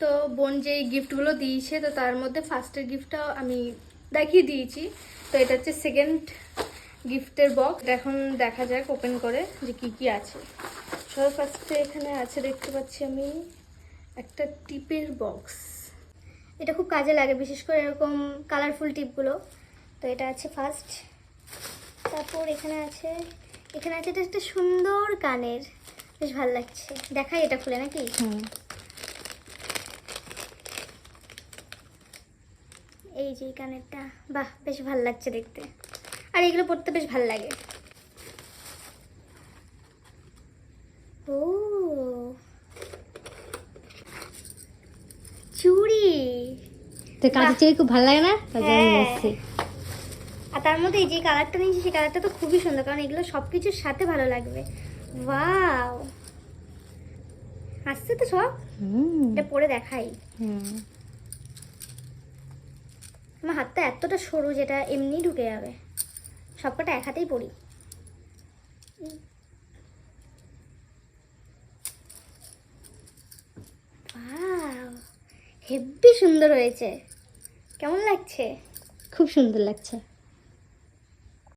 তো বোন যে গিফটগুলো দিয়েছে তো তার মধ্যে ফার্স্টের গিফটটা আমি দেখিয়ে দিয়েছি। তো এটা হচ্ছে সেকেন্ড গিফটের বক্স। এখন দেখা যাক ওপেন করে যে কি কি আছে। সবার ফার্স্টে এখানে আছে দেখতে পাচ্ছি আমি একটা টিপের বক্স। এটা খুব কাজে লাগে, বিশেষ করে এরকম কালারফুল টিপগুলো। তো এটা আছে ফার্স্ট। তারপর এখানে আছে এটা একটা সুন্দর কানের, বেশ ভালো লাগছে। দেখাই এটা খুলে নাকি? এই যে কানেরটা, বাহ বেশ ভালো লাগছে দেখতে, আর এগুলো পরতে বেশ ভালো লাগে। ও চুড়ি, তো কাঁচের চুড়ি খুব ভালো লাগে না? হ্যাঁ। আর তার মধ্যে এই যে কালারটা নিয়েছি সেই কালারটা তো খুবই সুন্দর, কারণ এগুলো সবকিছুর সাথে ভালো লাগবে। ওয়াও, আসছে তো সব। এটা পরে দেখাই। আমার হাতটা এতটা সরু যেটা এমনি ঢুকে যাবে, সবকটা এক হাতেই পরি। হেব্বি সুন্দর হয়েছে, কেমন লাগছে? খুব সুন্দর লাগছে।